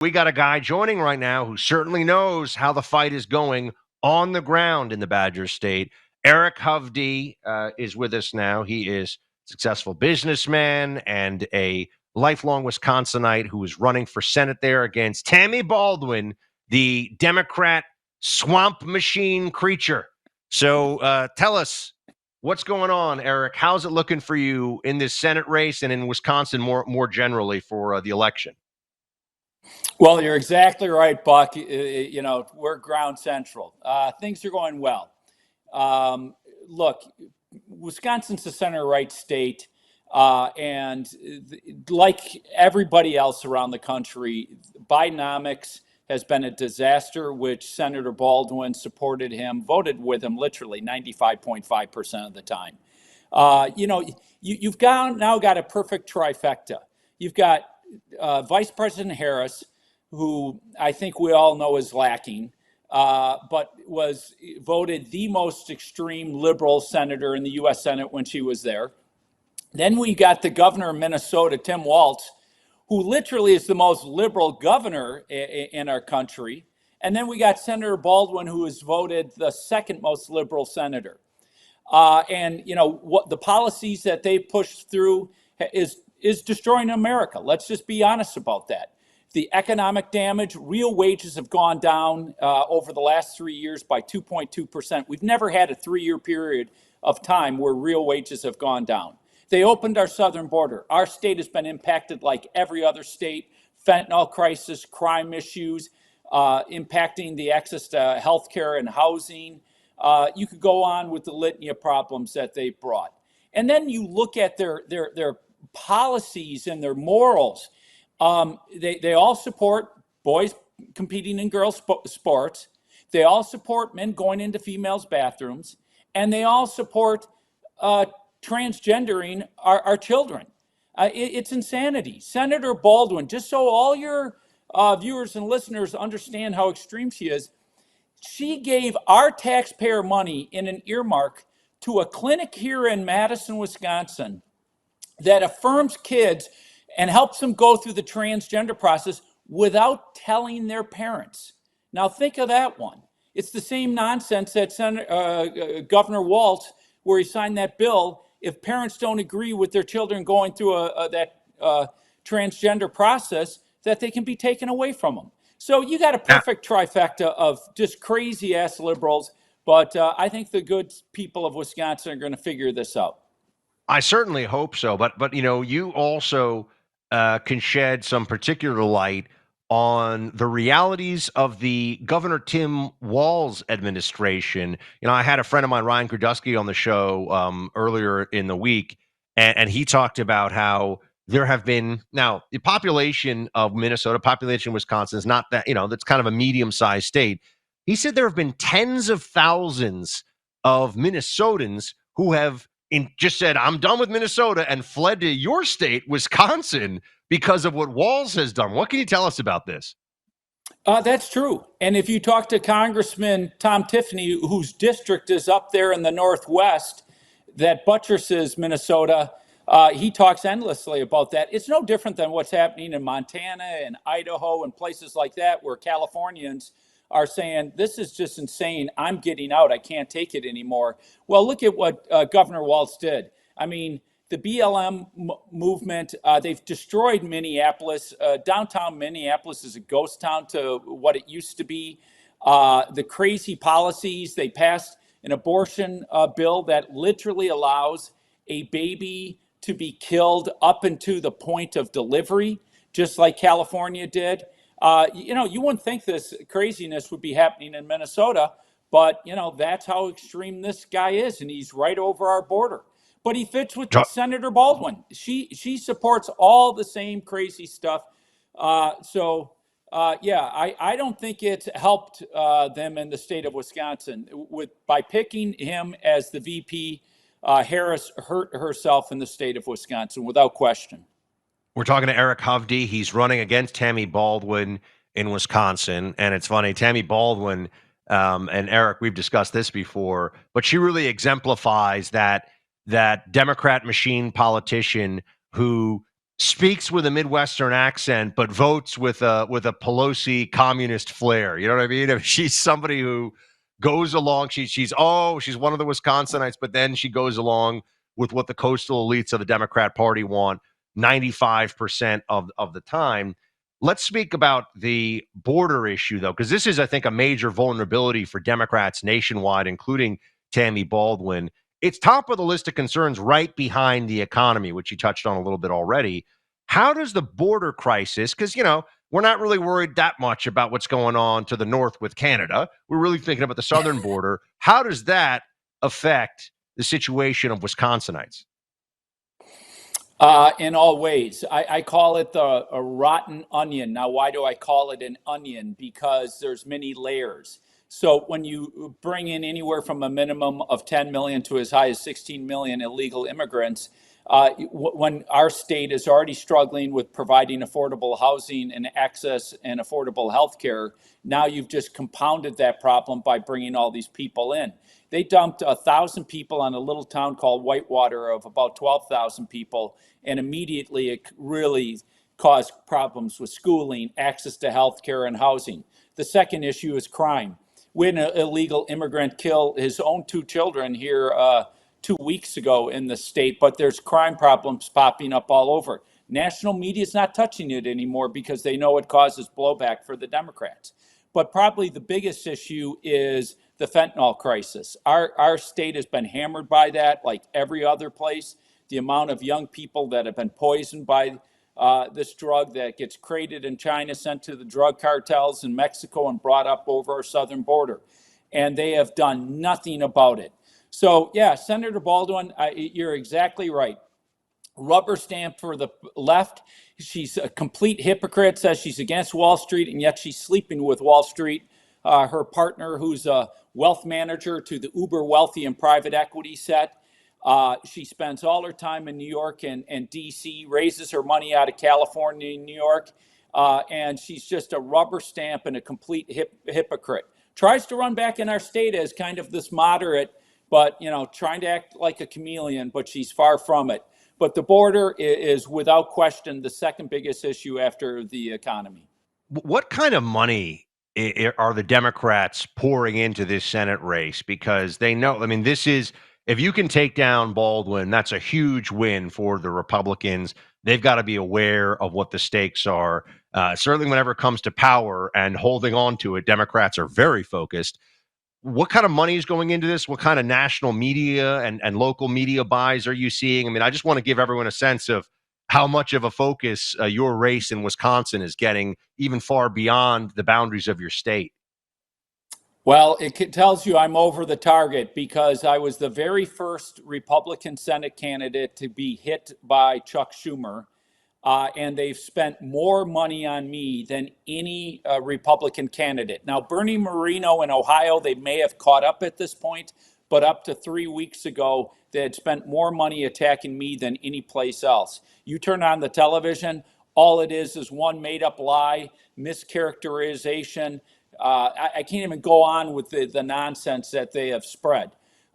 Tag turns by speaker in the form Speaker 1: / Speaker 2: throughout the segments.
Speaker 1: We got a guy joining right now who certainly knows how the fight is going on the ground in the Badger State. Eric Hovde is with us now. He is a successful businessman and a lifelong Wisconsinite who is running for Senate there against Tammy Baldwin, the Democrat swamp machine creature. So tell us what's going on, Eric. How's it looking for you in this Senate race and in Wisconsin more generally for the election?
Speaker 2: Well, you're exactly right, Buck. We're ground central. Things are going well. Look, Wisconsin's a center-right state, and like everybody else around the country, Bidenomics has been a disaster, which Senator Baldwin supported him, voted with him literally 95.5% of the time. You've now got a perfect trifecta. You've got Vice President Harris, who I think we all know is lacking, but was voted the most extreme liberal senator in the U.S. Senate when she was there. Then we got the governor of Minnesota, Tim Walz, who literally is the most liberal governor in our country. And then we got Senator Baldwin, who was voted the second most liberal senator. What the policies that they pushed through is destroying America. Let's just be honest about that. The economic damage, real wages have gone down over the last 3 years by 2.2%. We've never had a 3-year period of time where real wages have gone down. They opened our southern border. Our state has been impacted like every other state. Fentanyl crisis, crime issues, impacting the access to healthcare and housing. You could go on with the litany of problems that they brought. And then you look at their policies and their morals. They all support boys competing in girls' sports. They all support men going into females' bathrooms. And they all support transgendering our children. It's insanity. Senator Baldwin, just so all your viewers and listeners understand how extreme she is, she gave our taxpayer money in an earmark to a clinic here in Madison, Wisconsin, that affirms kids and helps them go through the transgender process without telling their parents. Now think of that one. It's the same nonsense that Governor Walz, where he signed that bill. If parents don't agree with their children going through that transgender process, that they can be taken away from them. So you got a perfect trifecta of just crazy ass liberals, but I think the good people of Wisconsin are going to figure this out.
Speaker 1: I certainly hope so, but you also can shed some particular light on the realities of the Governor Tim Walz administration. I had a friend of mine, Ryan Grudusky, on the show earlier in the week, and he talked about how there have been, now the population of Minnesota, population of Wisconsin is not that, that's kind of a medium-sized state. He said there have been tens of thousands of Minnesotans who have just said, I'm done with Minnesota, and fled to your state, Wisconsin, because of what Walz has done. What can you tell us about this?
Speaker 2: That's true. And if you talk to Congressman Tom Tiffany, whose district is up there in the Northwest that buttresses Minnesota, he talks endlessly about that. It's no different than what's happening in Montana and Idaho and places like that, where Californians are saying, this is just insane. I'm getting out. I can't take it anymore. Well, look at what Governor Walz did. I mean, the BLM movement, they've destroyed Minneapolis. Downtown Minneapolis is a ghost town to what it used to be. The crazy policies, they passed an abortion bill that literally allows a baby to be killed up into the point of delivery, just like California did. You wouldn't think this craziness would be happening in Minnesota, but, that's how extreme this guy is, and he's right over our border. But he fits with Senator Baldwin. She supports all the same crazy stuff. I don't think it's helped them in the state of Wisconsin. By picking him as the VP, Harris hurt herself in the state of Wisconsin, without question.
Speaker 1: We're talking to Eric Hovde. He's running against Tammy Baldwin in Wisconsin. And it's funny, Tammy Baldwin, and Eric, we've discussed this before, but she really exemplifies that Democrat machine politician who speaks with a Midwestern accent, but votes with a Pelosi communist flair. You know what I mean? If she's somebody who goes along, she's one of the Wisconsinites, but then she goes along with what the coastal elites of the Democrat Party want 95% of the time. Let's speak about the border issue, though, because this is, I think, a major vulnerability for Democrats nationwide, including Tammy Baldwin. It's top of the list of concerns right behind the economy, which you touched on a little bit already. How does the border crisis, because, we're not really worried that much about what's going on to the north with Canada. We're really thinking about the southern border. How does that affect the situation of Wisconsinites?
Speaker 2: In all ways. I call it a rotten onion. Now, why do I call it an onion? Because there's many layers. So when you bring in anywhere from a minimum of 10 million to as high as 16 million illegal immigrants, when our state is already struggling with providing affordable housing and access and affordable health care, now you've just compounded that problem by bringing all these people in. They dumped 1,000 people on a little town called Whitewater of about 12,000 people, and immediately it really caused problems with schooling, access to health care, and housing. The second issue is crime. We had an illegal immigrant kill his own two children here 2 weeks ago in the state, but there's crime problems popping up all over. National media is not touching it anymore because they know it causes blowback for the Democrats. But probably the biggest issue is the fentanyl crisis. Our state has been hammered by that, like every other place. The amount of young people that have been poisoned by this drug that gets created in China, sent to the drug cartels in Mexico, and brought up over our southern border. And they have done nothing about it. So, yeah, Senator Baldwin, you're exactly right. Rubber stamp for the left. She's a complete hypocrite, says she's against Wall Street, and yet she's sleeping with Wall Street. Her partner, who's a wealth manager to the uber wealthy and private equity set. She spends all her time in New York and D.C., raises her money out of California and New York, and she's just a rubber stamp and a complete hypocrite. Tries to run back in our state as kind of this moderate, but, trying to act like a chameleon, but she's far from it. But the border is without question the second biggest issue after the economy.
Speaker 1: What kind of money are the Democrats pouring into this Senate race? Because they know, this is, if you can take down Baldwin, that's a huge win for the Republicans. They've got to be aware of what the stakes are. Certainly, whenever it comes to power and holding on to it, Democrats are very focused. What kind of money is going into this? What kind of national media and local media buys are you seeing? I just want to give everyone a sense of how much of a focus your race in Wisconsin is getting, even far beyond the boundaries of your state.
Speaker 2: Well, it tells you I'm over the target because I was the very first Republican Senate candidate to be hit by Chuck Schumer. And they've spent more money on me than any Republican candidate. Now, Bernie Moreno in Ohio, they may have caught up at this point, but up to 3 weeks ago, they had spent more money attacking me than any place else. You turn on the television, all it is one made-up lie, mischaracterization. I can't even go on with the nonsense that they have spread.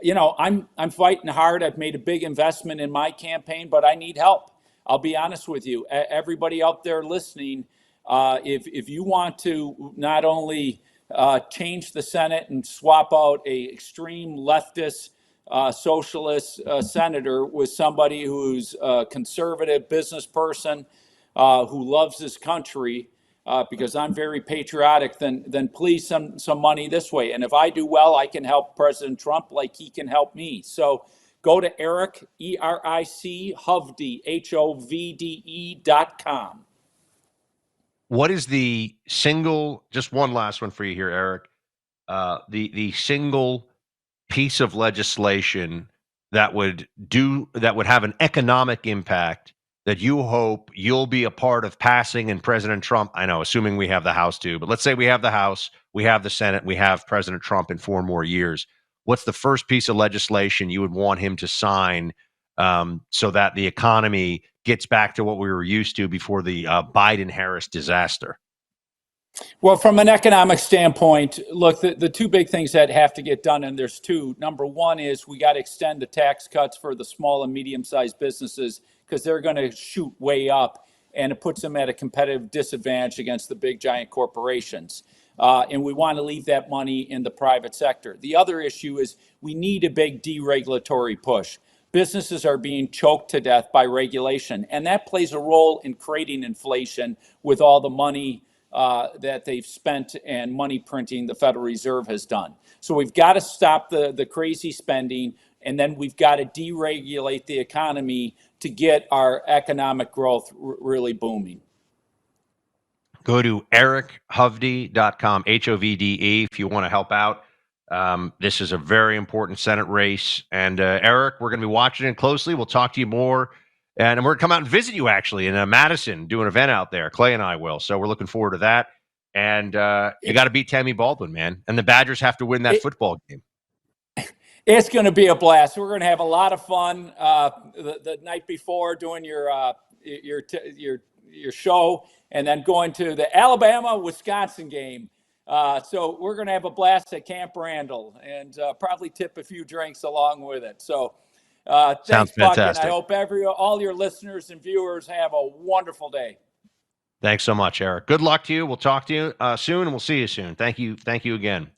Speaker 2: I'm fighting hard. I've made a big investment in my campaign, but I need help. I'll be honest with you, everybody out there listening, if you want to not only change the Senate and swap out a extreme leftist socialist senator with somebody who's a conservative business person who loves this country, because I'm very patriotic, then please some money this way. And if I do well, I can help President Trump like he can help me. So go to Eric, ERIC, Hovde, HOVDE.com.
Speaker 1: What is the single, just one last one for you here, Eric, the single piece of legislation that would have an economic impact that you hope you'll be a part of passing and President Trump, I know, assuming we have the House too, but let's say we have the House, we have the Senate, we have President Trump in 4 more years. What's the first piece of legislation you would want him to sign so that the economy gets back to what we were used to before the Biden-Harris disaster?
Speaker 2: Well, from an economic standpoint, look, the 2 big things that have to get done, and there's 2. Number 1 is we got to extend the tax cuts for the small and medium-sized businesses because they're going to shoot way up, and it puts them at a competitive disadvantage against the big giant corporations. And we want to leave that money in the private sector. The other issue is we need a big deregulatory push. Businesses are being choked to death by regulation, and that plays a role in creating inflation with all the money that they've spent and money printing the Federal Reserve has done. So we've got to stop the crazy spending, and then we've got to deregulate the economy to get our economic growth really booming.
Speaker 1: Go to erichovde.com, Hovde, if you want to help out. This is a very important Senate race. And Eric, we're going to be watching it closely. We'll talk to you more. And we're going to come out and visit you, actually, in Madison, do an event out there. Clay and I will. So we're looking forward to that. And you got to beat Tammy Baldwin, man. And the Badgers have to win that football game.
Speaker 2: It's going to be a blast. We're going to have a lot of fun the night before doing your show, and then going to the Alabama-Wisconsin game. So we're going to have a blast at Camp Randall, and probably tip a few drinks along with it. So thanks, Buck, and I hope all your listeners and viewers have a wonderful day.
Speaker 1: Thanks so much, Eric. Good luck to you. We'll talk to you soon, and we'll see you soon. Thank you again.